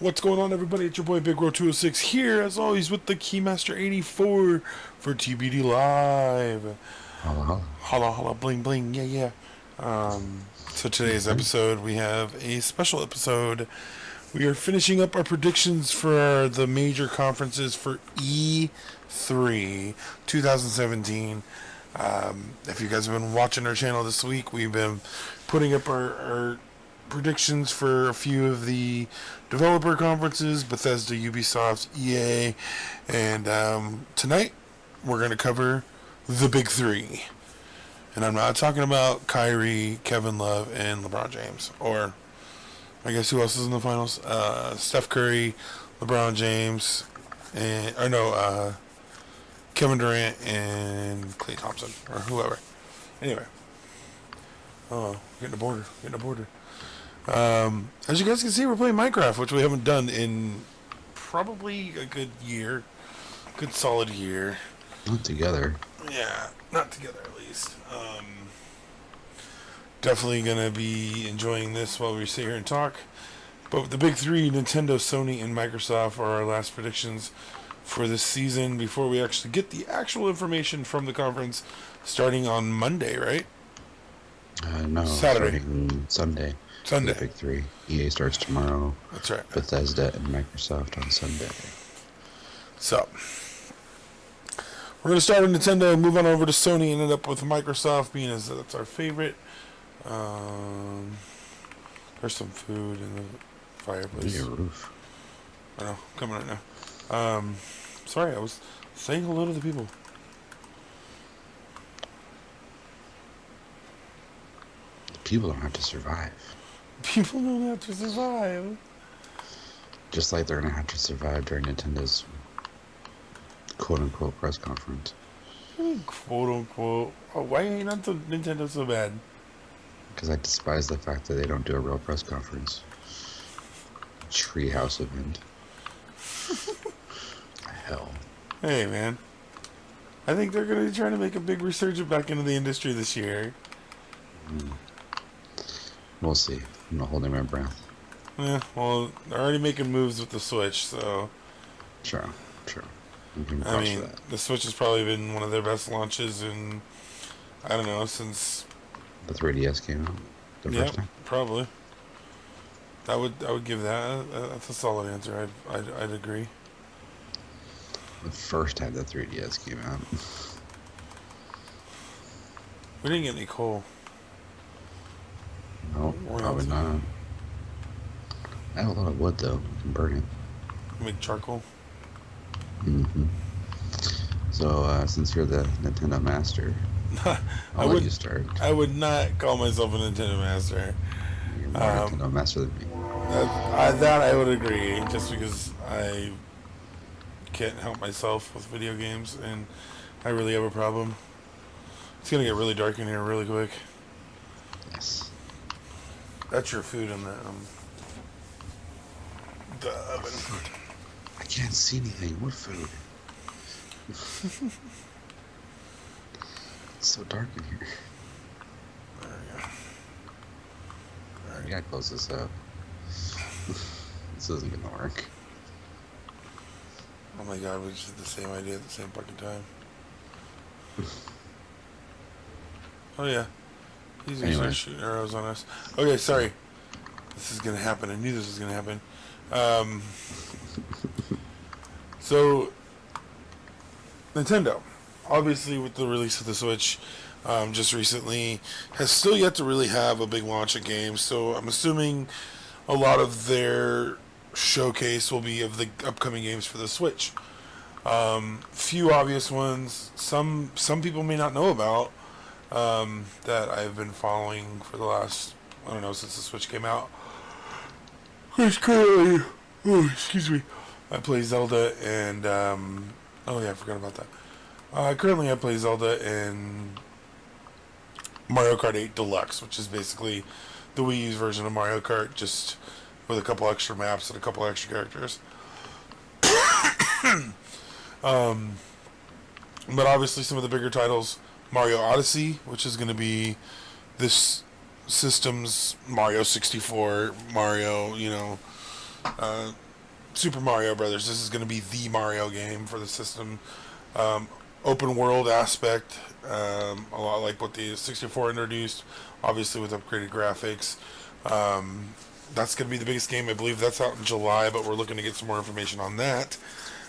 What's going on, everybody? It's your boy Big Row 206 here, as always, with the Keymaster 84 for TBD Live. Holla, holla. Holla, holla, bling, bling, yeah, yeah. So today's episode, we have a special episode. We are finishing up our predictions for the major conferences for E3 2017. If you guys have been watching our channel this week, we've been putting up our predictions for a few of the developer conferences, Bethesda, Ubisoft, EA, and tonight we're going to cover the big three. And I'm not talking about Kyrie, Kevin Love, and LeBron James. Or, I guess who else is in the finals? Steph Curry, LeBron James, Kevin Durant and Klay Thompson, or whoever. Anyway. Oh, getting a border. As you guys can see, we're playing Minecraft, which we haven't done in probably a good solid year. Not together. Yeah, not together at least. Definitely gonna be enjoying this while we sit here and talk. But the big three, Nintendo, Sony, and Microsoft, are our last predictions for this season before we actually get the actual information from the conference starting on Monday, right? No, Saturday. Sunday. Sunday. The big three. EA starts tomorrow. That's right. Bethesda and Microsoft on Sunday. So, we're going to start with Nintendo, move on over to Sony, and end up with Microsoft, being as that's our favorite. There's some food in the fireplace. Your roof. I know, coming right now. Sorry, I was saying hello to the people. People don't have to survive. People don't have to survive. Just like they're going to have to survive during Nintendo's quote-unquote press conference. Quote-unquote. Oh, why ain't not the Nintendo so bad? Because I despise the fact that they don't do a real press conference. Treehouse event. Hell. Hey, man. I think they're going to be trying to make a big resurgence back into the industry this year. We'll see. I'm not holding my breath. Yeah, well, they're already making moves with the Switch, so... Sure. I mean, the Switch has probably been one of their best launches in, I don't know, since... The 3DS came out the first time? Probably. I would give that. That's a solid answer. I'd agree. The first time the 3DS came out. We didn't get any coal. No, probably not. I have a lot of wood, though. I can burn it. Make charcoal. So, since you're the Nintendo Master, I'll let you start. I would not call myself a Nintendo Master. You're more Nintendo Master than me. That I would agree, just because I can't help myself with video games, and I really have a problem. It's gonna get really dark in here really quick. Yes. That's your food in the oven. I can't see anything. What food? It's so dark in here. There we go. Alright, we gotta close this up. This isn't gonna work. Oh my god, we just did the same idea at the same fucking time. Oh yeah. He's gonna start shooting arrows on us. Okay, sorry. This is gonna happen. I knew this was gonna happen. So, Nintendo, obviously with the release of the Switch just recently, has still yet to really have a big launch of games. So I'm assuming a lot of their showcase will be of the upcoming games for the Switch. Few obvious ones. Some people may not know about that I've been following for the last, I don't know, since the Switch came out. Currently, excuse me, I play Zelda and oh yeah, I forgot about that. Currently I play Zelda and Mario Kart 8 Deluxe, which is basically the Wii U's version of Mario Kart, just with a couple extra maps and a couple extra characters. But obviously some of the bigger titles, Mario Odyssey, which is going to be this system's Mario 64, Mario, Super Mario Brothers. This is going to be the Mario game for the system. Um, Open world aspect, a lot like what the 64 introduced, obviously with upgraded graphics. That's going to be the biggest game. I believe that's out in July, but we're looking to get some more information on that.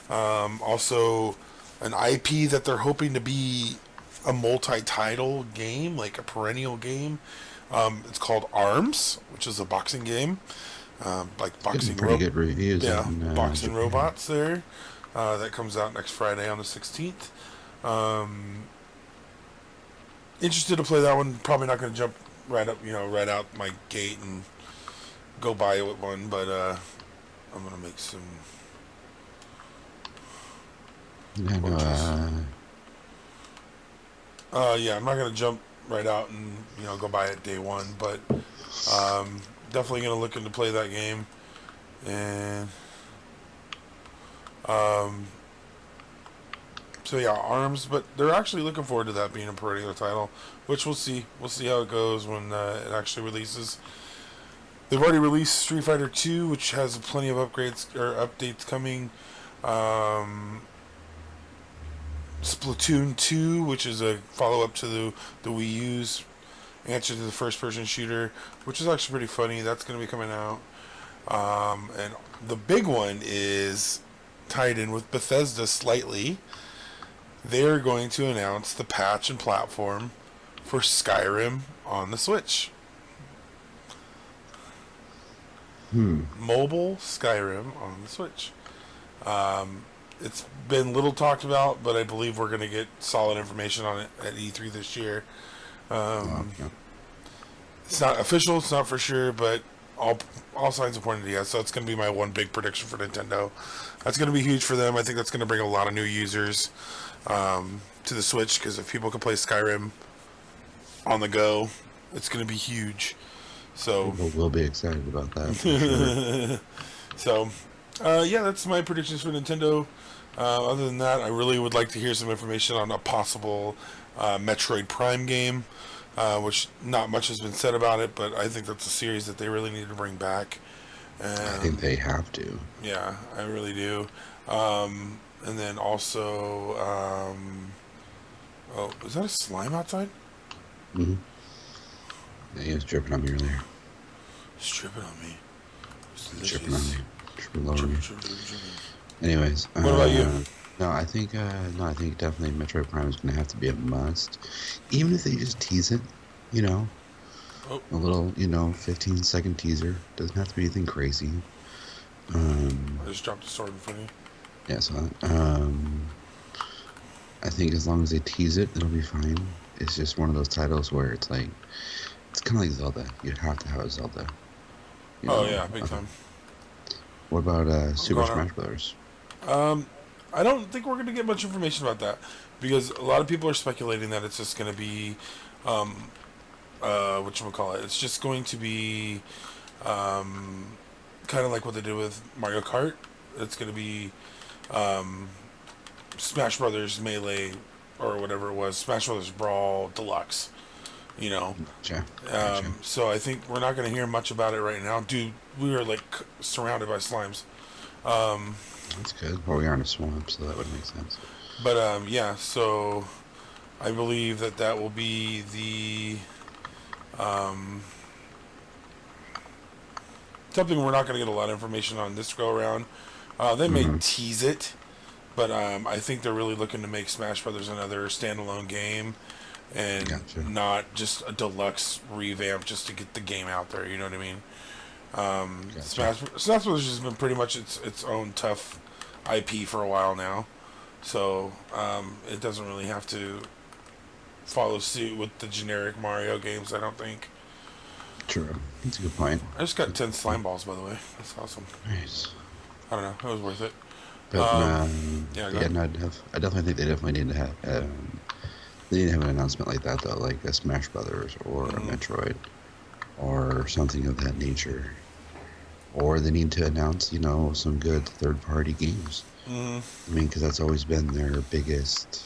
Also, an IP that they're hoping to be a multi-title game, like a perennial game. It's called ARMS, which is a boxing game, like It's getting boxing pretty good reviews yeah, in boxing Japan. robots there. That comes out next Friday on the 16th. Um, Interested to play that one. Probably not going to jump right out my gate and go buy it with one, but I'm going to make some Yeah, no, purchase. Yeah, I'm not going to jump right out and go buy it day one, but definitely going to look into play that game. And um, so yeah, ARMS, but they're actually looking forward to that being a perennial title, which we'll see. We'll see how it goes when it actually releases. They've already released Street Fighter 2, which has plenty of upgrades or updates coming. Um, Splatoon 2, which is a follow up to the Wii U's answer to the first person shooter, which is actually pretty funny. That's going to be coming out. And the big one is tied in with Bethesda slightly. They're going to announce the patch and platform for Skyrim on the Switch. Mobile Skyrim on the Switch. It's been little talked about, but I believe we're going to get solid information on it at E3 this year. yeah. It's not official, it's not for sure, but all signs are pointing to yes. So it's going to be my one big prediction for Nintendo. That's going to be huge for them. I think that's going to bring a lot of new users to the Switch, because if people can play Skyrim on the go, it's going to be huge. So People will be excited about that. For sure. So, yeah, that's my predictions for Nintendo. Other than that, I really would like to hear some information on a possible Metroid Prime game, which not much has been said about it, but I think that's a series that they really need to bring back. I think they have to. Yeah, I really do. And then also, oh, is that a slime outside? Mm-hmm. Yeah, he was dripping on me earlier. It's dripping on me. It's Dripping on delicious. me. Dripping all over me. Dripping. Anyways, What about you? I think definitely Metroid Prime is going to have to be a must. Even if they just tease it, you know, Oh, a little, 15-second teaser. Doesn't have to be anything crazy. I just dropped a sword in front of you. Yeah, so I think as long as they tease it, it'll be fine. It's just one of those titles where it's like, it's kind of like Zelda. You have to have a Zelda. Oh yeah, big time. What about Super going on. Smash Bros? I don't think we're going to get much information about that, because a lot of people are speculating that it's just going to be, whatchamacallit, it's just going to be, kind of like what they did with Mario Kart. It's going to be, Smash Brothers Melee, or whatever it was, Smash Brothers Brawl Deluxe, you know. Gotcha. So I think we're not going to hear much about it right now. Dude, we are like surrounded by slimes. That's good. Well, we are in a swamp, so that would make sense. But yeah, so I believe that will be the something we're not going to get a lot of information on this go around. They may Mm-hmm. tease it, but I think they're really looking to make Smash Brothers another standalone game, and Gotcha. not just a deluxe revamp just to get the game out there. You know what I mean? Gotcha. Smash Brothers has been pretty much its own tough IP for a while now, so it doesn't really have to follow suit with the generic Mario games, I don't think. True. That's a good point. I just got 10 slime balls, by the way. That's awesome. Nice. I don't know. It was worth it. But Yeah, go yeah, ahead. no, I definitely think they definitely need to have they need to have an announcement like that though, like a Smash Brothers or a Mhm. Metroid or something of that nature. Or they need to announce, some good third-party games. Mhm. I mean, because that's always been their biggest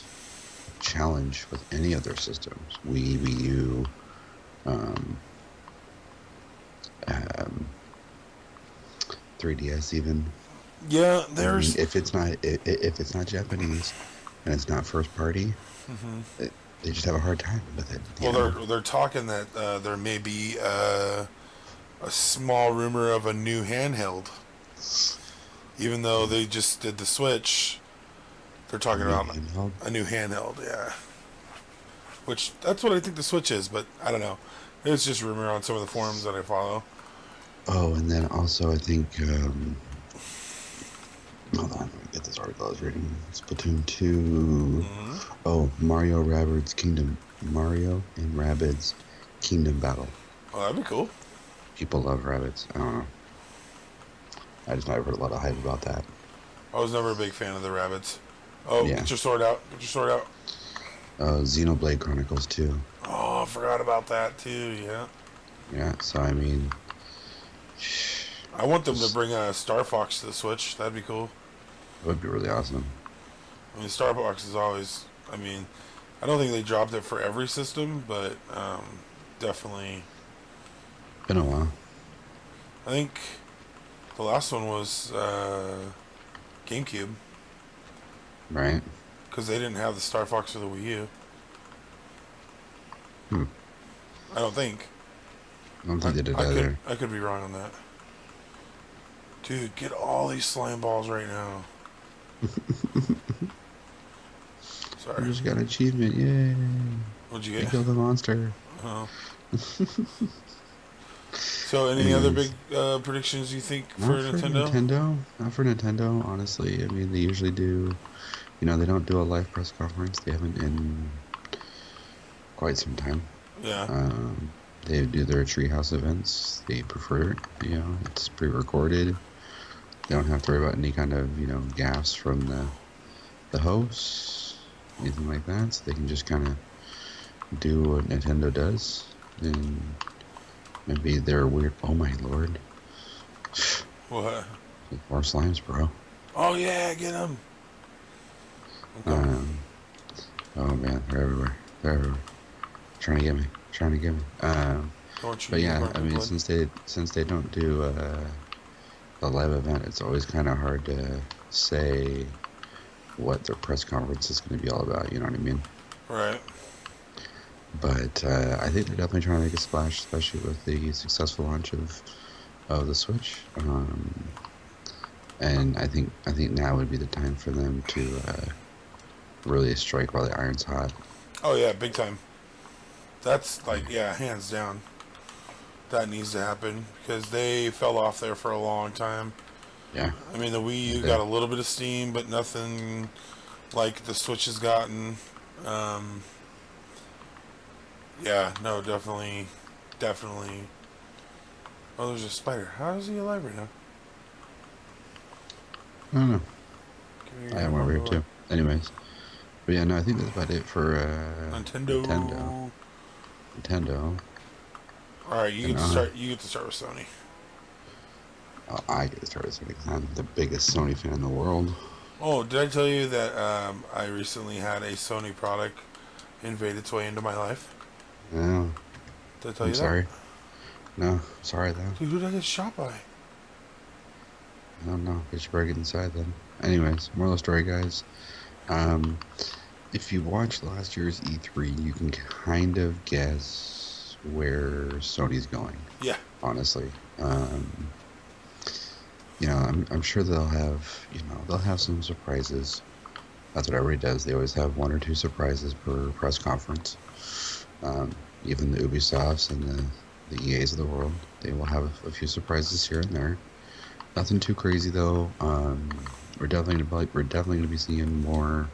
challenge with any of their systems. Wii U, um, um, 3DS even. Yeah, I mean, there's. if it's not Japanese and it's not first party, Hmm. they just have a hard time with it. You Well, know. they're talking that there may be a small rumor of a new handheld, even though they just did the Switch. They're A talking new about handheld. a new handheld. Yeah, which that's what I think the Switch is, but I don't know. It's just rumor on some of the forums that I follow. Oh, and then also I think hold on, let me get this article I was reading. Splatoon 2. Hmm. Oh, Mario and Rabbids Kingdom Battle. Oh, that'd be cool. People love rabbits. I don't know. I just I've heard a lot of hype about that. I was never a big fan of the rabbits. Oh, Yeah. get your sword out. Get your sword out. Xenoblade Chronicles 2. Oh, I forgot about that too. Yeah. Yeah, so I mean, I want them to just bring a Star Fox to the Switch. That'd be cool. it would be really awesome. I mean, Star Fox is always. I mean, I don't think they dropped it for every system, but definitely. Been a while, I think the last one was GameCube right? because they didn't have the Star Fox for the Wii U. Hmm. I don't think. I don't I, think they did I could either. I could be wrong on that. Dude, get all these slime balls right now. You Sorry. just got an achievement, yay! What'd you You get? killed a monster. Oh. So, any other big Anyways, predictions you think for not for Nintendo? Nintendo. Not for Nintendo, honestly. I mean, they usually do. You know, they don't do a live press conference. They haven't in quite some time. Yeah. Um, they do their treehouse events. They prefer it. You know, it's pre-recorded. They don't have to worry about any kind of gaffes from the hosts, anything like that. So they can just kind of do what Nintendo does. And maybe they're weird. Oh my lord, What? more slimes, bro. Oh yeah, get them. I'm coming. Um, oh man, they're everywhere. They're everywhere. Trying to get me. Trying to get me. Don't you But yeah, burn I your mean, blood? since they don't do a live event, it's always kind of hard to say what their press conference is going to be all about. You know what I mean? Right. But I think they're definitely trying to make a splash, especially with the successful launch of the Switch. And I think now would be the time for them to really strike while the iron's hot. Oh yeah, big time. That's like yeah, hands down. That needs to happen because they fell off there for a long time. Yeah, I mean, the Wii they U got did. a little bit of steam, but nothing like the Switch has gotten. Um, yeah, no, definitely, definitely. Oh, there's a spider. How is he alive right now? I don't know. Give me I your have one arm, over here boy. too. Anyways, but yeah, no, I think that's about it for Nintendo. Nintendo. Nintendo, All right, you and get to start. You get to start with Sony. I get started because I'm the biggest Sony fan in the world. Oh, did I tell you that I recently had a Sony product invade its way into my life? Yeah, Did I tell I'm you that? sorry. No, sorry though. Dude, who did I get shot by? I don't know. Guess you better get inside then. Anyways, moral of the story, guys. Um, if you watched last year's E3, you can kind of guess where Sony's going. Yeah. Honestly, I'm sure they'll have some surprises. That's what everybody does. They always have one or two surprises per press conference. Um, Even the Ubisofts and the EAs of the world, they will have a few surprises here and there. Nothing too crazy though. We're definitely gonna be seeing more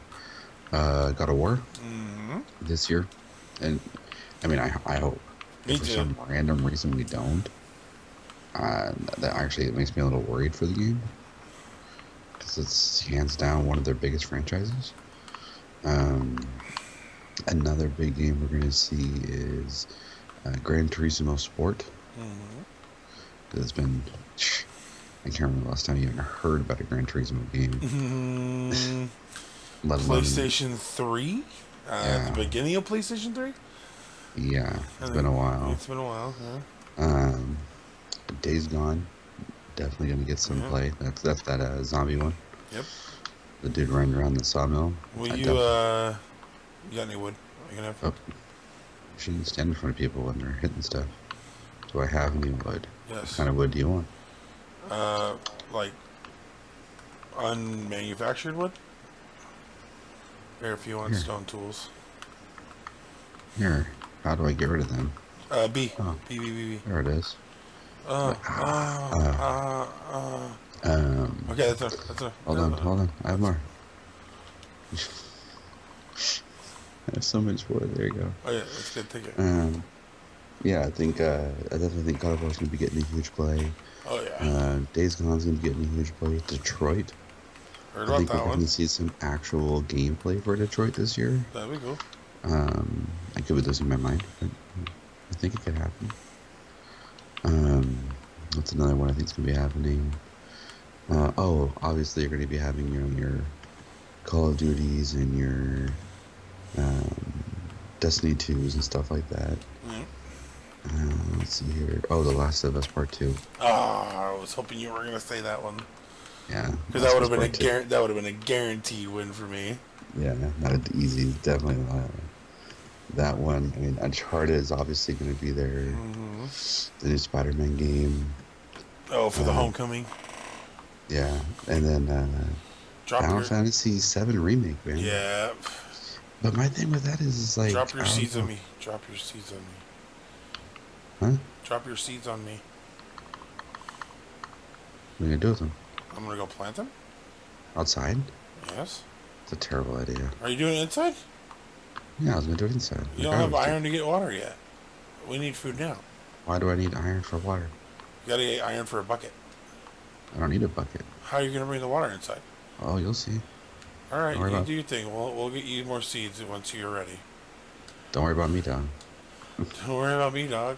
God of War Mm-hmm. this year, and I mean I hope. If Me for too. some random reason we don't, that actually it makes me a little worried for the game because it's hands down one of their biggest franchises. Um, Another big game we're gonna see is Gran Turismo Sport. Mm-hmm. It's been I can't remember the last time you even heard about a Gran Turismo game, Mm-hmm. let alone PlayStation 3? At the yeah, beginning of PlayStation 3? yeah. I It's been think a while. it's been a while, yeah. Um, Days Gone, definitely gonna get some Yeah. play. That's that zombie one. Yep. The dude running around the sawmill. Will I you, definitely. you got any wood? You gonna have? Oh, you shouldn't stand in front of people when they're hitting stuff. Do I have any wood? What Yes. kind of wood do you want? Like unmanufactured wood? Or if you want Here, stone tools. here. How do I get rid of them? B. Oh, B, B, B, B. there it is. Uh, But, uh, uh, uh. um, Okay, that's enough. That's enough. hold on. I have That's, more. I have so much wood. There you go. oh, yeah, that's good. Take it. Yeah, I definitely think God of War is gonna be getting a huge play. Oh, yeah. Days Gone's gonna be getting a huge play. Detroit. Heard I about think we're that one. gonna see some actual gameplay for Detroit this year. That'd be cool. I could be losing my mind, but I think it could happen. Um, that's another one I think is gonna be happening. Obviously you're gonna be having your Call of Duties and your um, Destiny 2s and stuff like that. Mm. Let's see here. Oh, The Last of Us Part 2. I was hoping you were gonna say that one Yeah, because Last that would of Us have been Part 2. that would have been a guaranteed win for me. Yeah, not easy. Definitely that one. I mean, Uncharted is obviously going to be there. Mm-hmm. The new Spider-Man game. Oh, for the homecoming. Yeah, and then Drop Final your Fantasy VII Remake, man. yeah. But my thing with that is like, Drop your I don't seeds on know. me. Drop your seeds on me. Huh? Drop your seeds on me. What are you gonna do with them? I'm gonna go plant them. Outside? Yes. It's a terrible idea. Are you doing it inside? Yeah, I was gonna do it inside. You Like don't I have always do. iron to get water yet. We need food now. Why do I need iron for water? You gotta get iron for a bucket. I don't need a bucket. How are you gonna bring the water inside? Oh, you'll see. All right, Don't worry you about. do your thing. We'll get you more seeds once you're ready. Don't worry about me, Don. Don't worry about me, dog.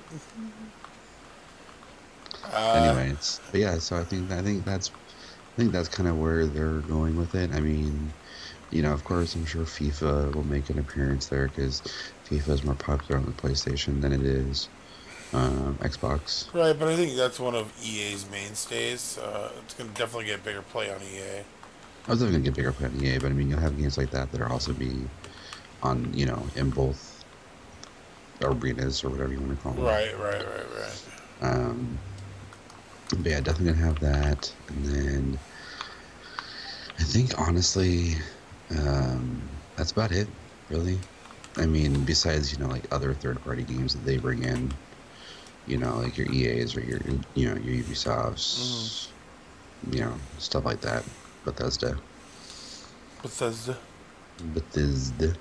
Anyways, but yeah, so I think that's kind of where they're going with it. I mean, of course, I'm sure FIFA will make an appearance there because FIFA is more popular on the PlayStation than it is Xbox. Right, but I think that's one of EA's mainstays. It's gonna definitely get bigger play on EA. I was definitely gonna get bigger play on EA, but I mean, you'll have games like that that are also be on, in both arenas or whatever you want to call them. Right. Um, but yeah, definitely gonna have that, and then I think honestly, that's about it, really. I mean, besides like other third-party games that they bring in, like your EAs or your Ubisofts, stuff like that. Bethesda. Bethesda. Bethesda.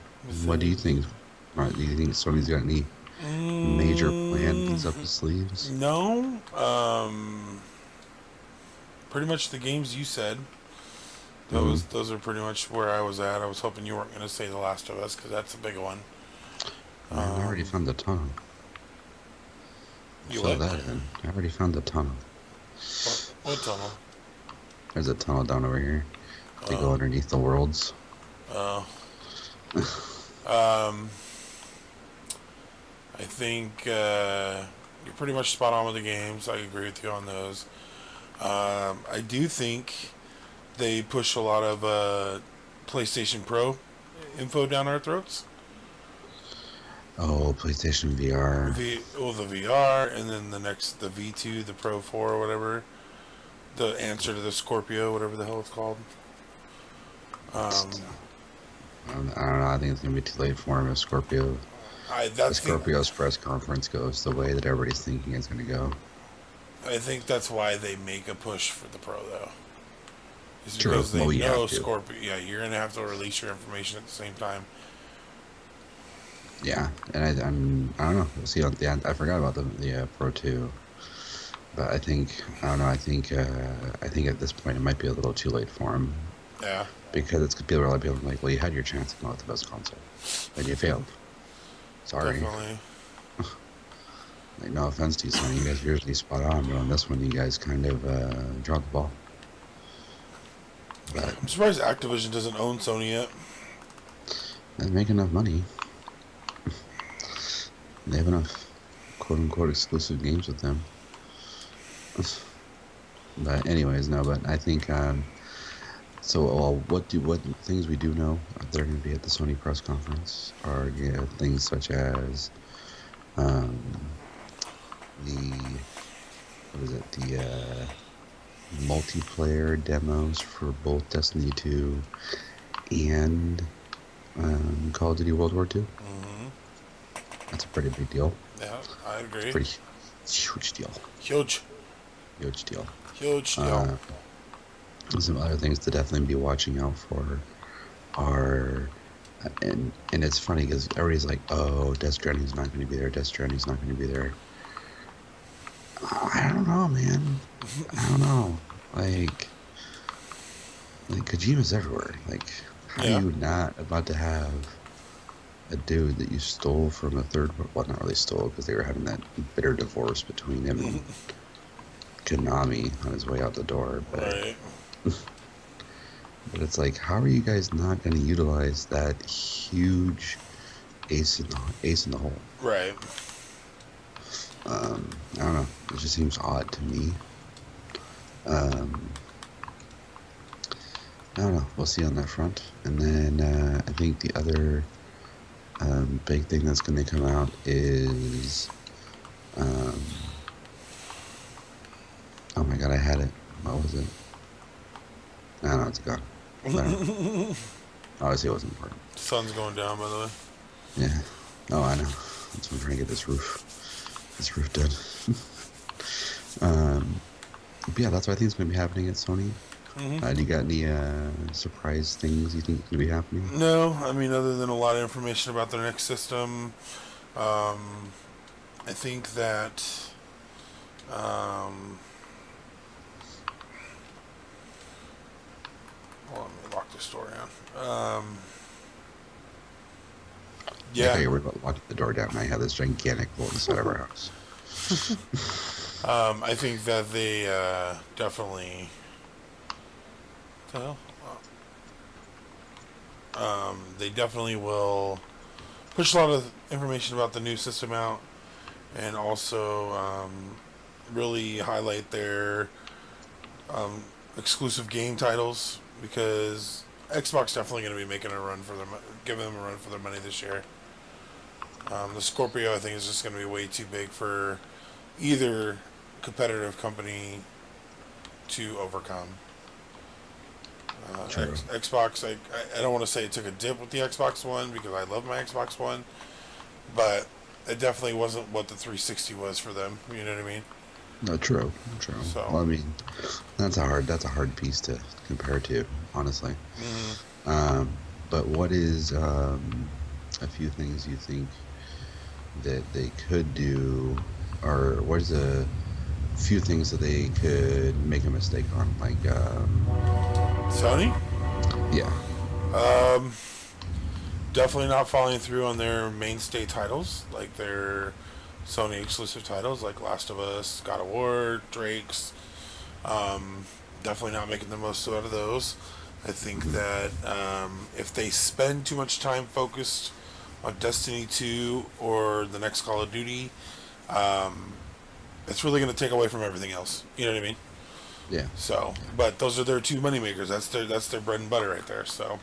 What do you think? Do you think Sony's got any major plans up the sleeves? No. Pretty much the games you said. Those are pretty much where I was at. I was hoping you weren't going to say The Last of Us because that's a big one. I already found the tunnel. You Fill what? that in. I already found the tunnel. What tunnel? There's a tunnel down over here. They go underneath the worlds. Oh. I think you're pretty much spot on with the games. I agree with you on those. I do think they push a lot of PlayStation Pro info down our throats. Oh, PlayStation VR. The VR, and then the V2, the Pro 4 or whatever. The answer to the Scorpio, whatever the hell it's called. I don't know. I think it's gonna be too late for him if Scorpio. The Scorpio's press conference goes the way that everybody's thinking it's gonna go. I think that's why they make a push for the Pro, though. It's True. because they Well, you know have to. Scorpio. Yeah, you're gonna have to release your information at the same time. Yeah, and I don't know. We'll see on the end. I forgot about the Pro 2, but I don't know. I think at this point it might be a little too late for him. Yeah. Because it's people are like, well, you had your chance to come out with the best console, and you failed. Sorry. Definitely. Like, no offense to you, Sony. You guys are usually spot on, but on this one, you guys kind of dropped the ball. But I'm surprised Activision doesn't own Sony yet. they make enough money. They have enough quote-unquote exclusive games with them. But anyways, no. But I think so. What things we do know they're going to be at the Sony press conference are things such as um, the what is it the multiplayer demos for both Destiny 2 and Call of Duty World War II. Mm-hmm. That's a pretty big deal. Yeah, I It's a agree. pretty huge deal. Huge. Huge deal. Huge deal. Uh, some other things to definitely be watching out for are, and it's funny because everybody's like, "Oh, Death Stranding's not going to be there. Death Stranding's not going to be there." I don't know, man. I don't know. Like Kojima's everywhere. Like, how are Yeah. you not about to have a dude that you stole from a third? Well, not really stole because they were having that bitter divorce between him and Konami on his way out the door. But Right. but it's like, how are you guys not going to utilize that huge ace in the hole? Right. I don't know. It just seems odd to me. Um, I don't know. We'll see on that front. And then I think the other big thing that's going to come out is, um, oh my god, I had it. What was it? I don't know. It's gone. Whatever. Obviously, it wasn't important. Sun's going down, by the way. Yeah. Oh, I know. That's why I'm trying to get this roof done. But yeah, that's what I think is going to be happening at Sony. Mm-hmm. Do you got any surprise things you think is going to be happening? No, I mean, other than a lot of information about their next system, I think that well, let me lock this door down. I thought Yeah, you were about locking the door down. And I have this gigantic hole inside of our house. I think that they definitely. The hell? They definitely will push a lot of information about the new system out, and also really highlight their exclusive game titles, because Xbox definitely going to be making a run for giving them a run for their money this year. The Scorpio, I think, is just going to be way too big for either competitive company to overcome. True. Xbox, I don't want to say it took a dip with the Xbox One because I love my Xbox One, but it definitely wasn't what the 360 was for them. You know what I mean? No, true. So, Well, I mean, that's a hard piece to compare to, honestly. But what is a few things you think that they could do, or what is a few things that they could make a mistake on? Like, Sony, yeah, definitely not following through on their mainstay titles, like their Sony exclusive titles, like Last of Us, God of War, Drake's. Definitely not making the most out of those. I think that if they spend too much time focused on Destiny 2 or the next Call of Duty, it's really going to take away from everything else. You know what I mean? yeah, So, but those are their two money makers. That's their bread and butter right there. So,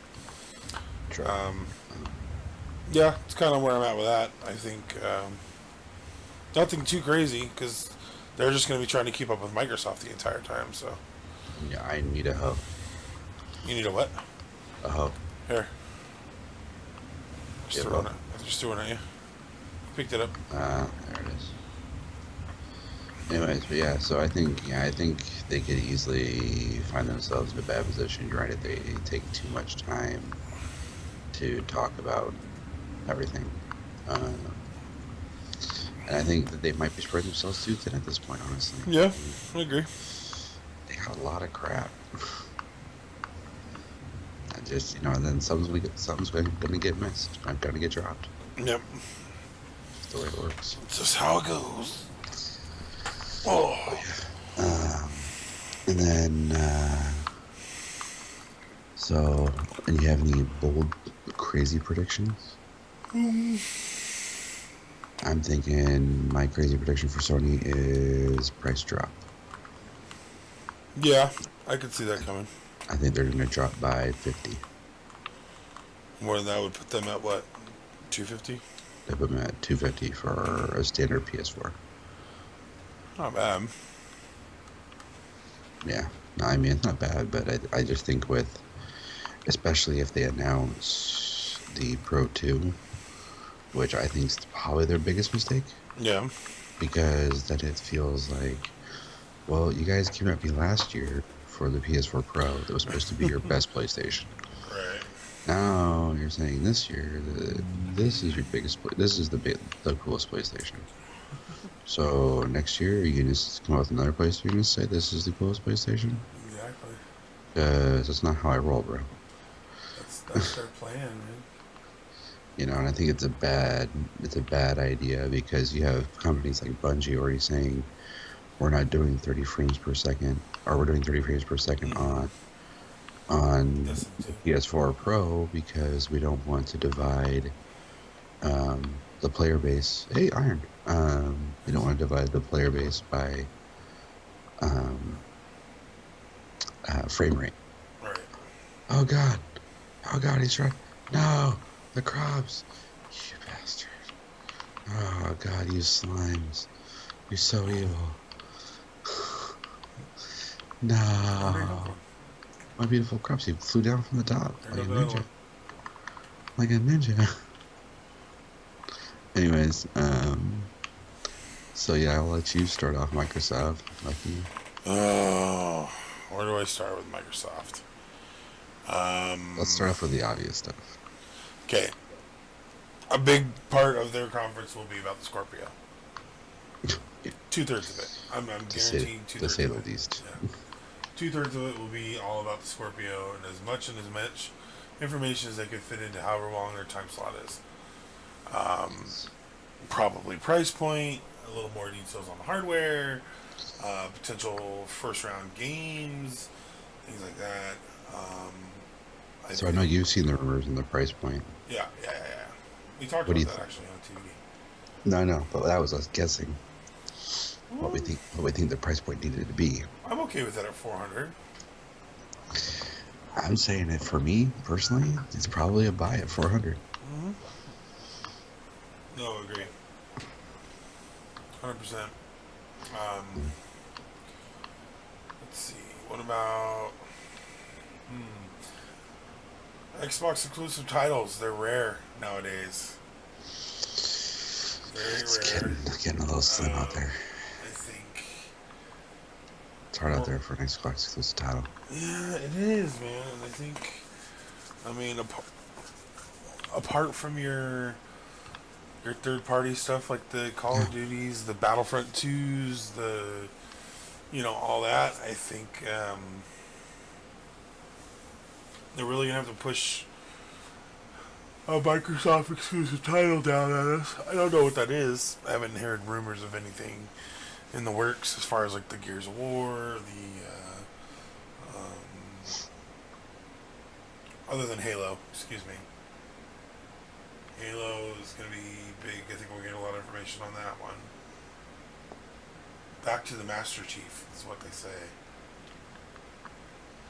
true. yeah, it's kind of where I'm at with that. I think nothing too crazy because they're just going to be trying to keep up with Microsoft the entire time. So, Yeah, I need a hoe. you need a what? A hoe. Here, just Yeah, throwing well. it. Just throwing it at you. Picked it up. There it is. Anyways, but yeah, so I think they could easily find themselves in a bad position. You're right, if they take too much time to talk about everything. And I think that they might be spreading themselves too thin at this point, honestly. Yeah, I agree. They got a lot of crap. I just, and then something's going to get missed. I'm going to get dropped. Yep, That's the way it works. it's just how it goes. Oh, And then, so, and you have any bold, crazy predictions? I'm thinking my crazy prediction for Sony is price drop. Yeah, I could see that coming. I think they're going to drop by 50. More than that would put them at what? 250? They put them at 250 for a standard PS4. Not bad. Yeah, no, I mean it's not bad, but I just think with, especially if they announce the Pro 2, which I think is probably their biggest mistake, Yeah. because then it feels like, well, you guys came at me last year for the PS4 Pro that was supposed to be your best PlayStation. Right. Now you're saying this year that this is your this is the coolest PlayStation. So next year you can just come out with another PlayStation and say this is the coolest PlayStation. Exactly. Because that's not how I roll, bro. That's their plan, man. You know, and I think it's a bad idea because you have companies like Bungie already saying we're not doing 30 frames per second, or we're doing 30 frames per second on Yes, the PS4 Pro because we don't want to divide the player base. Hey, Iron. We don't want to divide the player base by frame rate. Right. Oh God! Oh God! He's trying. No, the crabs! You bastard! Oh God! You slimes! You're so evil! No! My beautiful crabs! He flew down from the top like a ninja. Like a ninja. Anyways, so yeah, I'll let you start off Microsoft. Lucky. Oh, where do I start with Microsoft? Let's start off with the obvious stuff. Okay. A big part of their conference will be about the Scorpio. Yeah, 2/3 of it. I'm guaranteeing 2/3 to say of the it. least. Yeah. 2/3 of it will be all about the Scorpio and as much information as they could fit into however long their time slot is. Probably price point, a little more details on the hardware, potential first round games, things like that. So I know you've seen the rumors and the price point. Yeah. We talked What do about you that actually on TBD. No, no, but that was us guessing what we think the price point needed to be. I'm okay with that at 400. I'm saying it for me personally, it's probably a buy at 400. Mm-hmm. No, agree. 100%. Let's see. What about Xbox exclusive titles? They're rare nowadays. Very rare. Getting a little slim out there. I think It's hard out there for an Xbox exclusive title. Yeah, it is, man. And I think, I mean, apart from your third party stuff like the Call of Duties, the Battlefront 2s, all that, I think they're really gonna have to push a Microsoft exclusive title down at us. I don't know what that is. I haven't heard rumors of anything in the works as far as like the Gears of War, other than Halo, excuse me. Halo is going to be big. I think we'll get a lot of information on that one. Back to the Master Chief is what they say.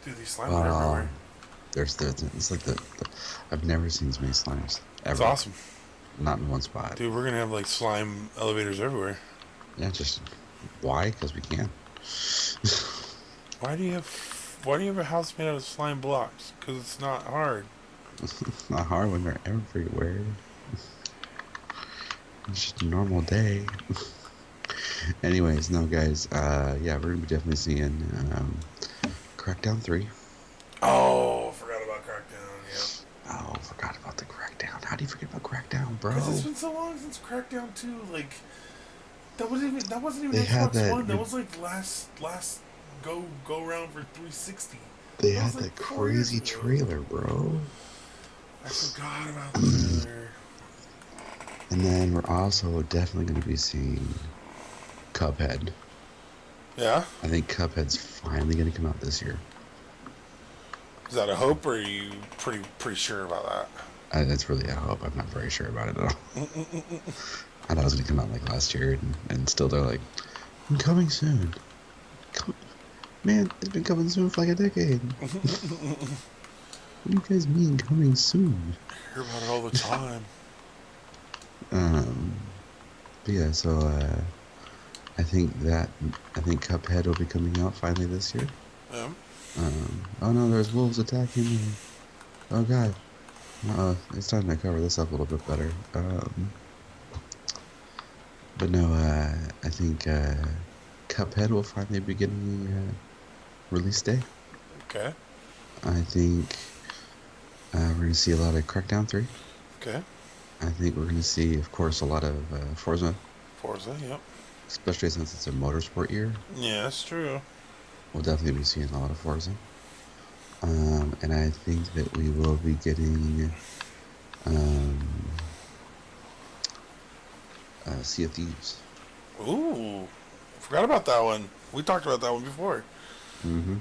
Dude, these slimes are everywhere. It's like I've never seen so many slimes ever. It's awesome. Not in one spot. Dude, we're going to have like slime elevators everywhere. Yeah, just why? Because we can. Why do you have a house made out of slime blocks? Because it's not hard. It's not hard when they're everywhere. It's just a normal day. Anyways, no, guys. Yeah, we're gonna be definitely seeing Crackdown 3. Oh, forgot about Crackdown. Yeah. Oh, forgot about the Crackdown. How do you forget about Crackdown, bro? Because it's been so long since Crackdown 2. Like that wasn't even They had Xbox One. That was like last go around for 360. They had that crazy trailer, bro. I forgot about the trailer. And then we're also definitely going to be seeing Cuphead. Yeah? I think Cuphead's finally going to come out this year. Is that a hope, or are you pretty sure about that? That's really a hope. I'm not very sure about it at all. I thought it was going to come out like last year, and still they're like, I'm coming soon. Man, it's been coming soon for like a decade. What do you guys mean coming soon? Hear about it all the time. Um, but yeah, so I think Cuphead will be coming out finally this year. Yeah. Oh no, there's wolves attacking me. Oh god. It's time to cover this up a little bit better. But no, I think Cuphead will finally be getting a release day. Okay. I think we're going to see a lot of Crackdown 3. Okay. I think we're going to see, of course, a lot of Forza, Forza, yep. especially since it's a motorsport year. Yeah, that's true. We'll definitely be seeing a lot of Forza. And I think that we will be getting Sea of Thieves. Ooh. Forgot about that one. We talked about that one before. Mm-hmm.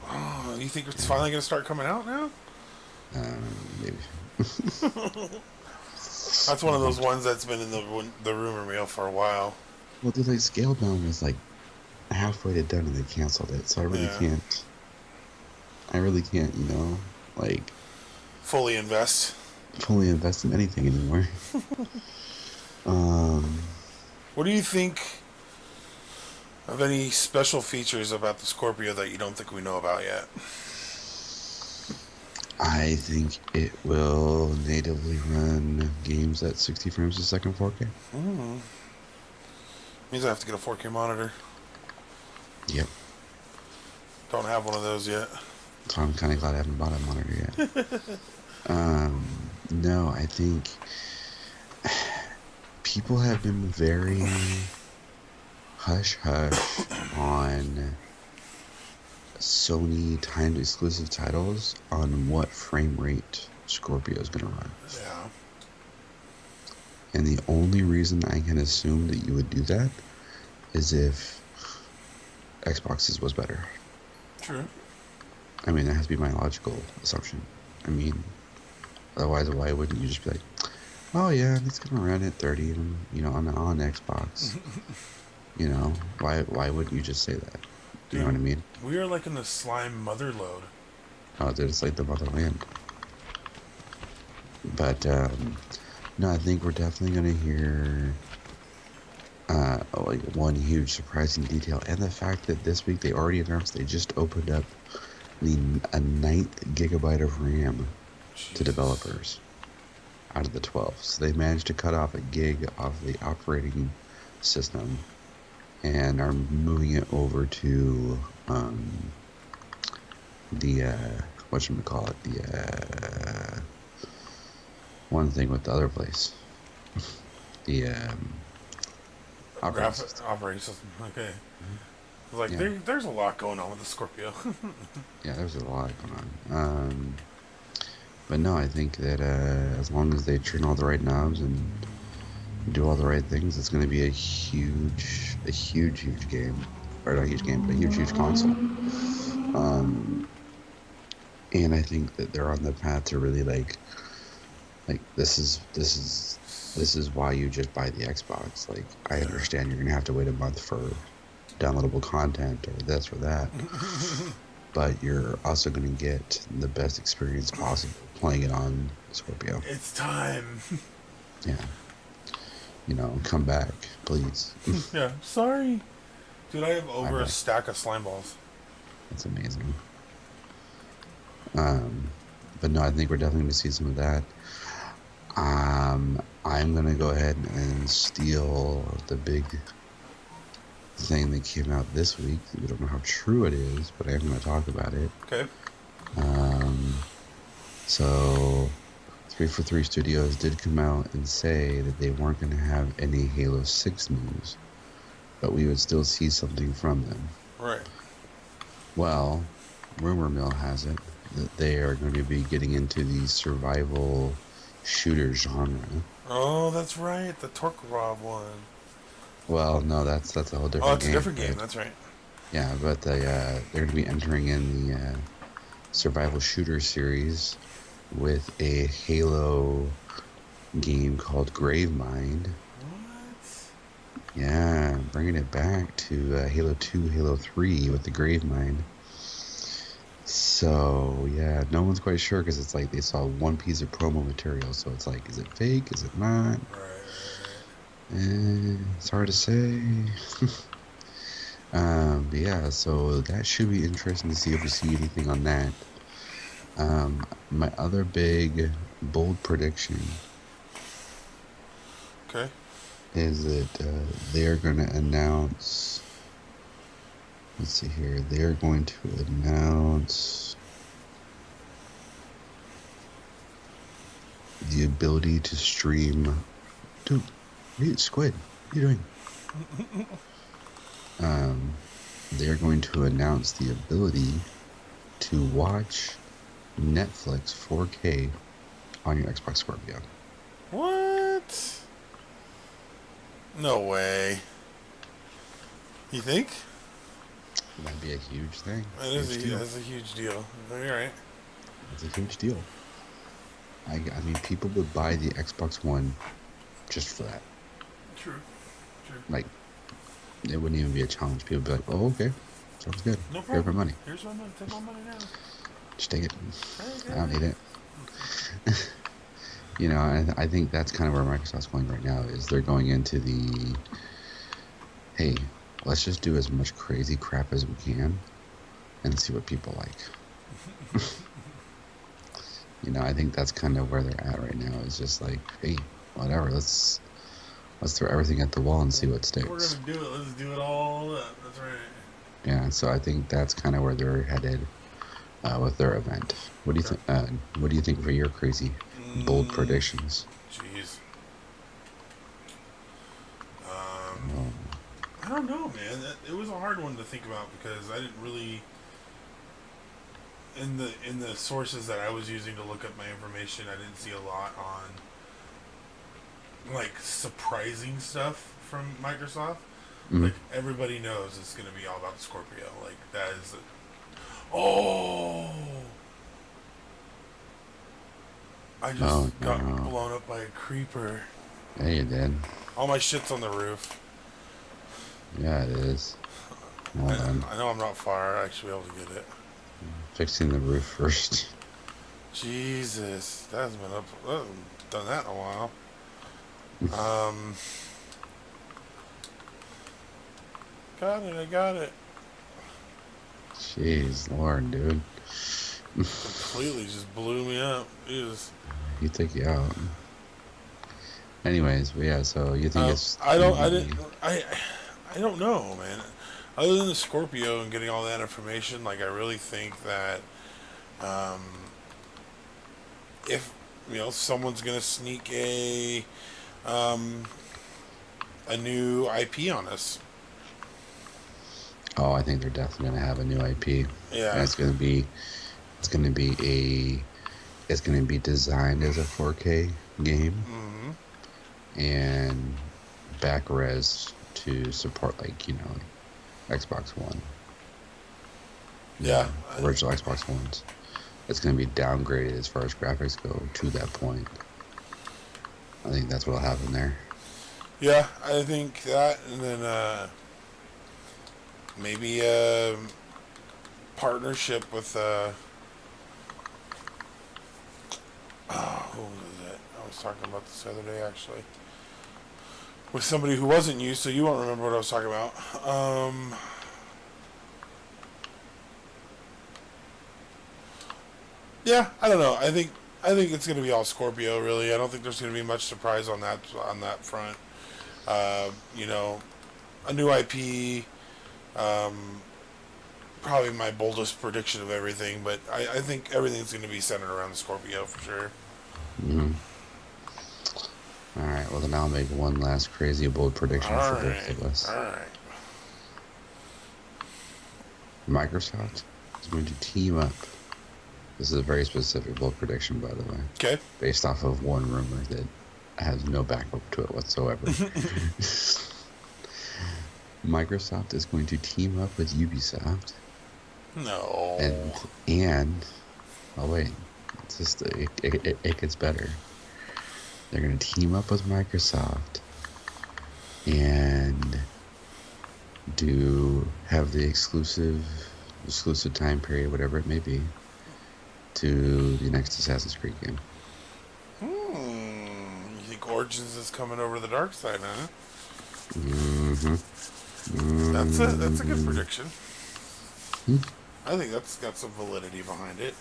Oh, you think it's Yeah. finally going to start coming out now? Maybe. That's one of those ones that's been in the rumor mill for a while. Well, dude, like Scalebound was like halfway to done and they canceled it, so Yeah. I really can't, like Fully invest. fully invest in anything anymore. Um, What do you think of any special features about the Scorpio that you don't think we know about yet? I think it will natively run games at 60 frames a second 4K. Mm. Means I have to get a 4K monitor. Yep. Don't have one of those yet. So I'm kind of glad I haven't bought a monitor yet. No, I think people have been very hush hush on Sony timed exclusive titles on what frame rate Scorpio is going to run. Yeah. And the only reason I can assume that you would do that is if Xbox's was better. True. I mean, that has to be my logical assumption. I mean, otherwise, why wouldn't you just be like, oh yeah, it's gonna run at 30, and on Xbox. Why wouldn't you just say that? You know what I mean? We are like in the slime mother load. Oh, dude, it's like the motherland. But no, I think we're definitely gonna hear like one huge surprising detail, and the fact that this week they already announced they just opened up a 9th gigabyte of RAM to developers out of the 12. So they managed to cut off a gig off the operating system and are moving it over to the whatchamacallit, the one thing with the other place. The operating system. Operating system. Okay. Mhm. It's like Yeah. there's a lot going on with the Scorpio. Yeah, there's a lot going on. But no, I think that as long as they turn all the right knobs and do all the right things, it's going to be a huge game. Or not a huge game, but a huge console. And I think that they're on the path to really like this is why you just buy the Xbox. Like, I understand you're going to have to wait a month for downloadable content or this or that. But you're also going to get the best experience possible playing it on Scorpio. It's time. Yeah. Come back, please. Yeah. Sorry. Dude, I have over a bad. stack of slime balls. That's amazing. But no, I think we're definitely going to see some of that. I'm going to go ahead and steal the big thing that came out this week. We don't know how true it is, but I am going to talk about it. Okay. So 343 Studios did come out and say that they weren't going to have any Halo 6 news, but we would still see something from them. Right. Well, rumor mill has it that they are going to be getting into the survival shooter genre. Oh, that's right. The Torkarov one. Well, no, that's a whole different game. Oh, it's a different game. That's right. Yeah, but they're going to be entering in the survival shooter series with a Halo game called Gravemind. What? Yeah, bringing it back to Halo 2, Halo 3 with the Grave Mine. So, yeah, no one's quite sure because it's like they saw one piece of promo material. So it's like, is it fake? Is it not? Right. It's hard to say. But yeah, so that should be interesting to see if we see anything on that. My other big, bold prediction Okay. is that they're going to announce. Let's see here. They're going to announce the ability to stream. Dude, read Squid. What are you doing? They're going to announce the ability to watch Netflix 4K on your Xbox Scorpio. What? No way. You think? That'd be a huge thing. Huge deal. That's a huge deal. You're right. It's a huge deal. I mean, people would buy the Xbox One just for that. True. Like, it wouldn't even be a challenge. People would be like, oh, okay. Sounds good. No Here for problem. money. Here's my money. Take my money now. Just take it. Okay. I don't need it. You know, I think that's kind of where Microsoft's going right now is they're going into the, hey, let's just do as much crazy crap as we can and see what people like. You know, I think that's kind of where they're at right now. Is just like, hey, whatever, let's throw everything at the wall and see what sticks. We're gonna do it. Let's do it all up. That's right. Yeah, so I think that's kind of where they're headed with their event. What do you think? What do you think for your crazy, bold predictions? Jeez. Oh, I don't know, man. It was a hard one to think about because I didn't really. In the sources that I was using to look up my information, I didn't see a lot on like surprising stuff from Microsoft. mm-hmm. Like everybody knows it's going to be all about Scorpio. Like that is. Oh! I just got blown up by a creeper. Yeah, you did. All my shit's on the roof. Yeah, it is. I know I'm not far. I should be able to get it. Fixing the roof first. Jesus, that hasn't been up. I haven't done that in a while. I got it. Jeez, Lord, dude. Completely just blew me up. He took you out. Anyways, but yeah, so you think it's... I don't know, man. Other than the Scorpio and getting all that information, like I really think that if someone's gonna sneak a new IP on us. Oh, I think they're definitely gonna have a new IP. Yeah, and it's gonna be designed as a 4K game, and back res to support Xbox One. Yeah, original Xbox Ones. It's gonna be downgraded as far as graphics go to that point. I think that's what'll happen there. Yeah, I think that, and then maybe a partnership with who was it? I was talking about this the other day actually. With somebody who wasn't you, so you won't remember what I was talking about. Yeah, I don't know. I think it's going to be all Scorpio. Really, I don't think there's going to be much surprise on that front. A new IP. Probably my boldest prediction of everything, but I think everything's going to be centered around the Scorpio for sure. Mm-hmm. All right. Well, then I'll make one last crazy bold prediction for both of us. All right. Microsoft is going to team up. This is a very specific bold prediction, by the way. Okay. Based off of one rumor that has no backup to it whatsoever. Microsoft is going to team up with Ubisoft. No. And oh wait, it's just it gets better. They're going to team up with Microsoft and do have the exclusive time period, whatever it may be, to the next Assassin's Creed game. You think Origins is coming over to the dark side, huh? Mm-hmm. That's a good prediction. Hmm. I think that's got some validity behind it.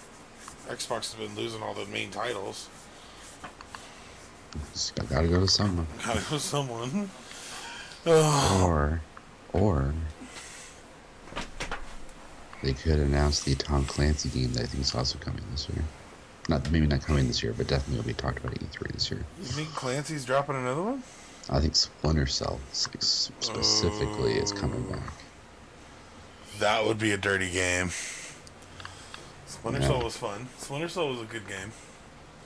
Xbox has been losing all the main titles. Gotta go to someone. Gotta go someone. Oh. Or they could announce the Tom Clancy game that I think is also coming this year. Maybe not coming this year, but definitely will be talked about at E3 this year. You think Clancy's dropping another one? I think Splinter Cell specifically is coming back. That would be a dirty game. Splinter Cell was fun. Splinter Cell was a good game.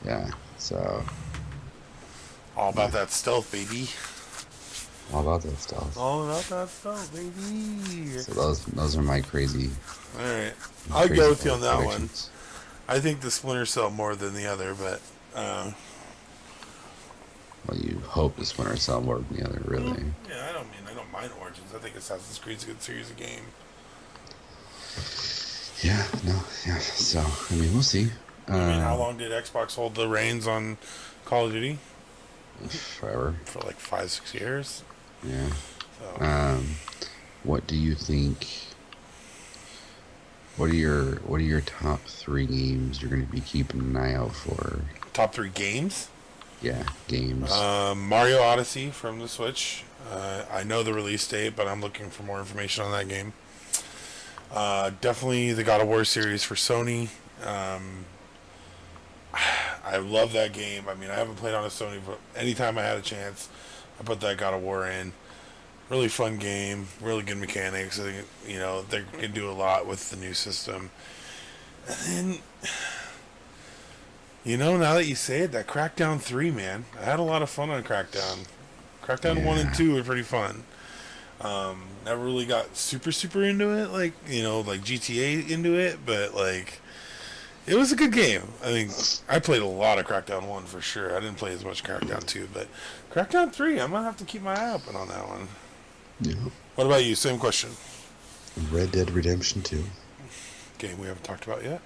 Yeah, so all about that stealth, baby. All about that stealth. All about that stealth, baby. So those are my crazy. All right, I'll go with you on that one. predictions. I think the Splinter Cell more than the other, but Well, you hope the Splinter Cell more than the other, really. yeah, I don't mind Origins. I think Assassin's Creed's a good series of game. Yeah, so, I mean, we'll see. How long did Xbox hold the reins on Call of Duty? Forever. For like 5-6 years. Yeah. So. What do you think? What are your top 3 games you're going to be keeping an eye out for? Top 3 games? Yeah, games. Mario Odyssey from the Switch. I know the release date, but I'm looking for more information on that game. Definitely the God of War series for Sony. I love that game. I mean, I haven't played on a Sony, but anytime I had a chance, I put that God of War in. Really fun game, really good mechanics. I think, they can do a lot with the new system. And then, now that you say it, that Crackdown 3, man. I had a lot of fun on Crackdown. Crackdown 1 and 2 were pretty fun. Never really got super into it, like GTA into it, but it was a good game. I think I played a lot of Crackdown 1 for sure. I didn't play as much Crackdown 2, but Crackdown 3, I'm gonna have to keep my eye open on that one. Yeah. What about you? Same question. Red Dead Redemption 2. Game we haven't talked about yet.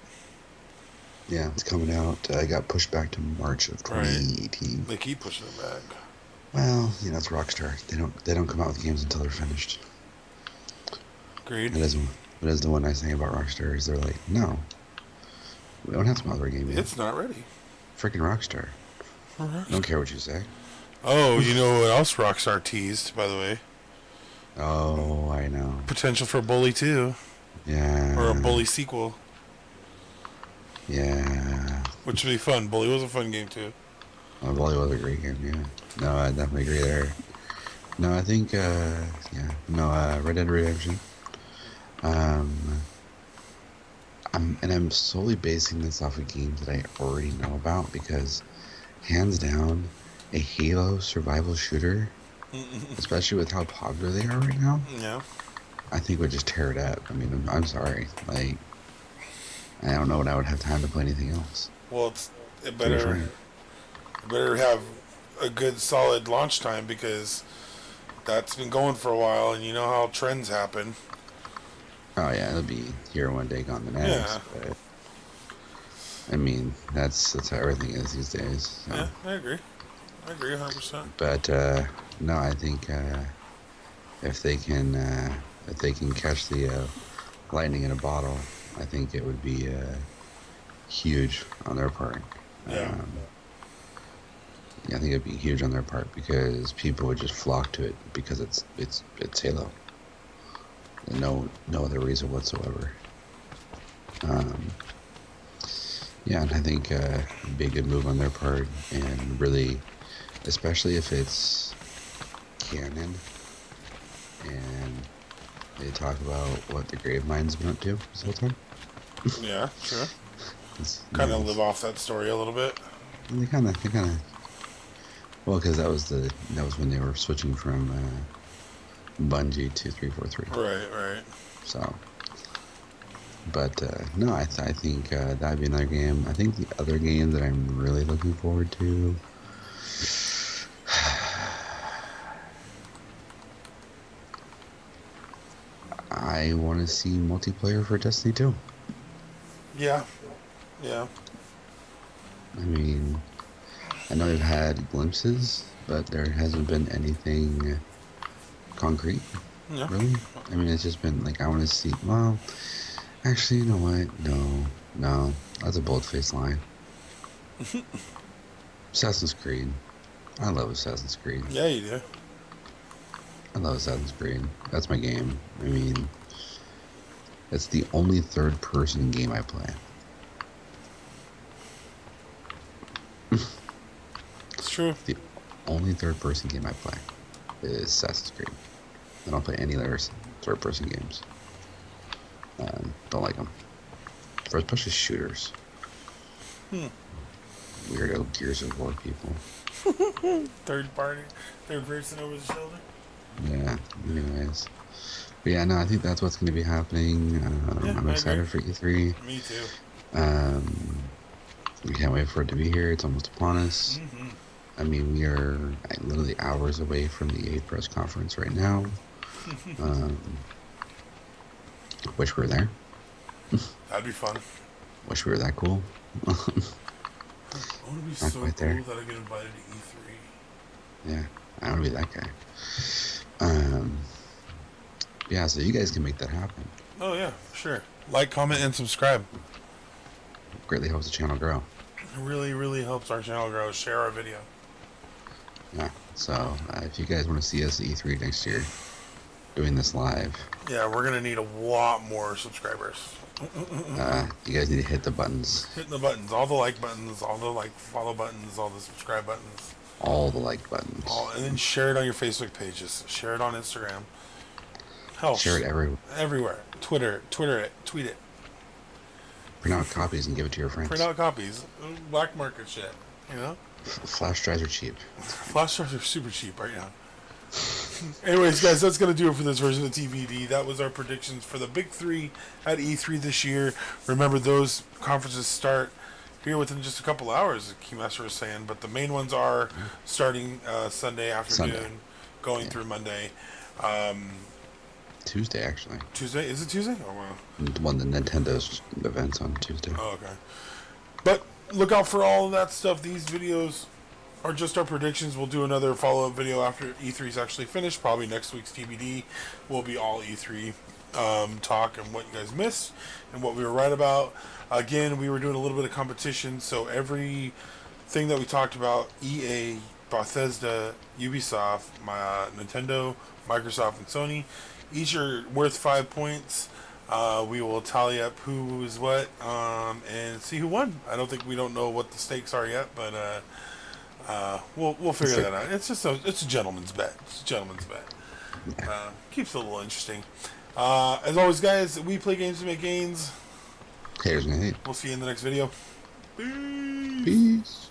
Yeah, it's coming out. I got pushed back to March of 2018. Right. They keep pushing it back. Well, it's Rockstar. They don't come out with games until they're finished. Agreed. That is the one nice thing about Rockstar is they're like, no, we don't have to come out with our game yet. It's not ready. Freaking Rockstar. Don't care what you say. Oh, you know what else Rockstar teased, by the way? Oh, I know. Potential for Bully 2. Yeah. Or a Bully sequel. Yeah. Which would be fun. Bully was a fun game, too. Oh, Bully was a great game, yeah. No, I definitely agree there. No, I think, Red Dead Redemption. I'm solely basing this off of games that I already know about because, hands down, a Halo survival shooter, especially with how popular they are right now, I think would just tear it up. I mean, I'm sorry. I don't know when I would have time to play anything else. Well, it better have a good solid launch time because that's been going for a while, and you know how trends happen. Oh yeah, it'll be here one day, gone the next. Yeah. But, I mean, that's how everything is these days. So. Yeah, I agree 100%. But no, I think if they can catch the lightning in a bottle, I think it would be huge on their part. Yeah. I think it'd be huge on their part because people would just flock to it because it's Halo. And no other reason whatsoever. Yeah, and I think it'd be a good move on their part, and really, especially if it's canon, and they talk about what the Gravemine's been up to this whole time. Yeah, sure. Kind of live off that story a little bit. And they kind of. Well, because that was when they were switching from Bungie to 343. Right. So, but no, I think that'd be another game. I think the other game that I'm really looking forward to. I want to see multiplayer for Destiny 2. Yeah. Yeah. I mean, I know we've had glimpses, but there hasn't been anything concrete, Yeah. really. I mean, it's just been like, I want to see, well, actually, you know what? No, that's a bold-faced lie. Assassin's Creed. I love Assassin's Creed. Yeah, you do. I love Assassin's Creed. That's my game. I mean, it's the only third-person game I play. It's true. The only third-person game I play is Assassin's Creed. I don't play any other third-person games. Don't like them. For especially shooters. Weirdo Gears of War people. Third person over the shoulder. Yeah, anyways. But yeah, no, I think that's what's going to be happening. Yeah, I'm I excited agree. for E3. Me too. We can't wait for it to be here. It's almost upon us. Mm-hmm. I mean, we are literally hours away from the EA press conference right now. Wish we were there. That'd be fun. Wish we were that cool. I want to be so cool quite there. that I get invited to E3. Yeah, I want to be that guy. Yeah, so you guys can make that happen. Oh yeah, sure. Like, comment, and subscribe. Greatly helps the channel grow. It really, really helps our channel grow. Share our video. Yeah, so if you guys want to see us at E3 next year, doing this live, Yeah, we're gonna need a lot more subscribers. you guys need to hit the buttons. Hitting the buttons, all the like buttons, all the like follow buttons, all the subscribe buttons, All the like buttons. and then share it on your Facebook pages. Share it on Instagram. Hell, Share it everywhere. Twitter it, tweet it. Print out copies and give it to your friends. Print out copies. Black market shit. You know? Flash drives are cheap. Flash drives are super cheap right now. Anyways, guys, that's going to do it for this version of TBD. That was our predictions for the big three at E3 this year. Remember, those conferences start here within just a couple hours, as Keymaster was saying. But the main ones are starting Sunday afternoon, going through Monday. Tuesday, actually. Tuesday? Is it Tuesday? Oh, wow. One of the Nintendo's events on Tuesday. Oh, okay. But look out for all of that stuff. These videos are just our predictions. We'll do another follow-up video after E3 is actually finished. Probably next week's TBD will be all E3 talk and what you guys missed and what we were right about. Again, we were doing a little bit of competition, so every thing that we talked about, EA, Bethesda, Ubisoft, Nintendo, Microsoft, and Sony, each are worth 5 points. We will tally up who is what and see who won. We don't know what the stakes are yet, but we'll figure that out. It's a gentleman's bet. Keeps it a little interesting. As always, guys, we play games to make gains. Haters gonna hate. We'll see you in the next video. Peace.